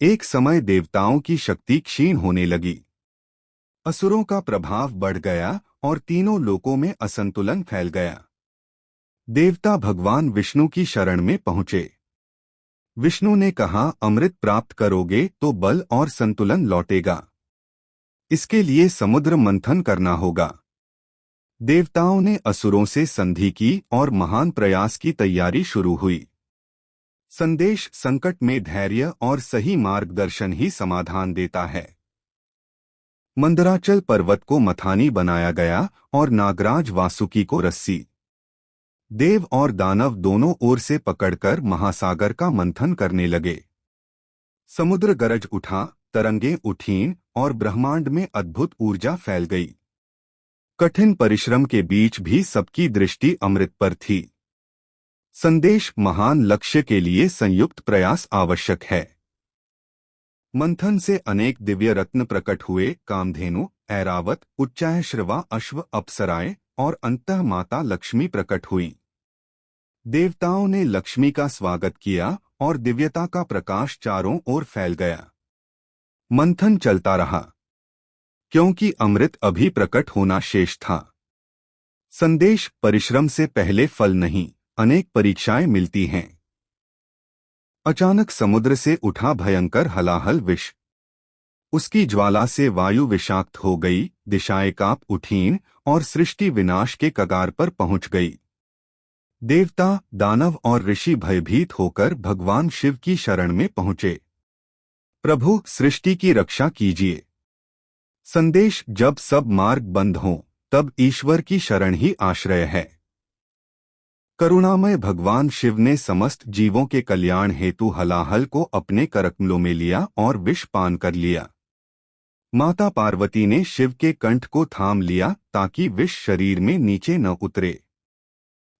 एक समय देवताओं की शक्ति क्षीण होने लगी। असुरों का प्रभाव बढ़ गया और तीनों लोकों में असंतुलन फैल गया। देवता भगवान विष्णु की शरण में पहुंचे। विष्णु ने कहा, अमृत प्राप्त करोगे तो बल और संतुलन लौटेगा। इसके लिए समुद्र मंथन करना होगा। देवताओं ने असुरों से संधि की और महान प्रयास की तैयारी शुरू हुई। संदेश: संकट में धैर्य और सही मार्गदर्शन ही समाधान देता है। मंदराचल पर्वत को मथानी बनाया गया और नागराज वासुकी को रस्सी। देव और दानव दोनों ओर से पकड़कर महासागर का मंथन करने लगे। समुद्र गरज उठा, तरंगें उठीं और ब्रह्मांड में अद्भुत ऊर्जा फैल गई। कठिन परिश्रम के बीच भी सबकी दृष्टि अमृत पर थी। संदेश: महान लक्ष्य के लिए संयुक्त प्रयास आवश्यक है। मंथन से अनेक दिव्य रत्न प्रकट हुए। कामधेनु, ऐरावत, उच्चाश्रवा, अश्व, अप्सराएं और अंततः माता लक्ष्मी प्रकट हुई। देवताओं ने लक्ष्मी का स्वागत किया और दिव्यता का प्रकाश चारों ओर फैल गया। मंथन चलता रहा, क्योंकि अमृत अभी प्रकट होना शेष था। संदेश: परिश्रम से पहले फल नहीं, अनेक परीक्षाएं मिलती हैं। अचानक समुद्र से उठा भयंकर हलाहल विष। उसकी ज्वाला से वायु विषाक्त हो गई, दिशाएं कांप उठीं और सृष्टि विनाश के कगार पर पहुंच गई। देवता, दानव और ऋषि भयभीत होकर भगवान शिव की शरण में पहुंचे। प्रभु, सृष्टि की रक्षा कीजिए। संदेश: जब सब मार्ग बंद हों, तब ईश्वर की शरण ही आश्रय है। करुणामय भगवान शिव ने समस्त जीवों के कल्याण हेतु हलाहल को अपने करकमलों में लिया और विष पान कर लिया। माता पार्वती ने शिव के कंठ को थाम लिया ताकि विष शरीर में नीचे न उतरे।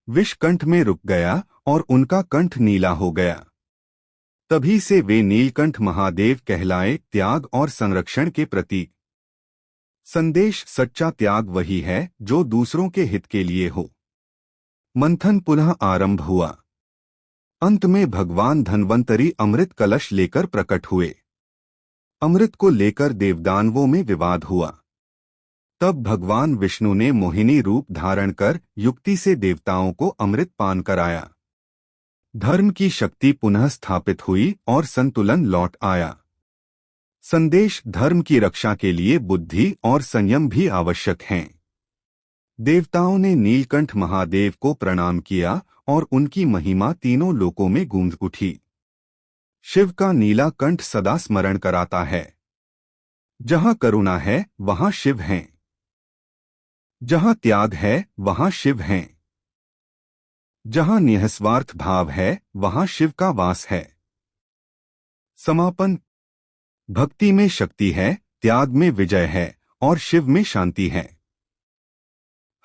विष कंठ में रुक गया और उनका कंठ नीला हो गया। तभी से वे नीलकंठ महादेव कहलाए, त्याग और संरक्षण के प्रतीक। संदेश: सच्चा त्याग वही है जो दूसरों के हित के लिए हो। मंथन पुनः आरंभ हुआ। अंत में भगवान धन्वंतरी अमृत कलश लेकर प्रकट हुए। अमृत को लेकर देवदानवों में विवाद हुआ। तब भगवान विष्णु ने मोहिनी रूप धारण कर युक्ति से देवताओं को अमृत पान कराया। धर्म की शक्ति पुनः स्थापित हुई और संतुलन लौट आया। संदेश: धर्म की रक्षा के लिए बुद्धि और संयम भी आवश्यक हैं। देवताओं ने नीलकंठ महादेव को प्रणाम किया और उनकी महिमा तीनों लोकों में गूंज उठी। शिव का नीला कंठ सदा स्मरण कराता है। जहां करुणा है वहां शिव हैं। जहां त्याग है वहां शिव हैं। जहां निःस्वार्थ भाव है वहां शिव का वास है। समापन: भक्ति में शक्ति है, त्याग में विजय है और शिव में शांति है।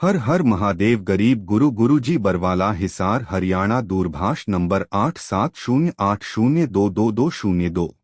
हर हर महादेव। गरीब गुरु गुरुजी बरवाला, हिसार, हरियाणा। दूरभाष नंबर 8708022202।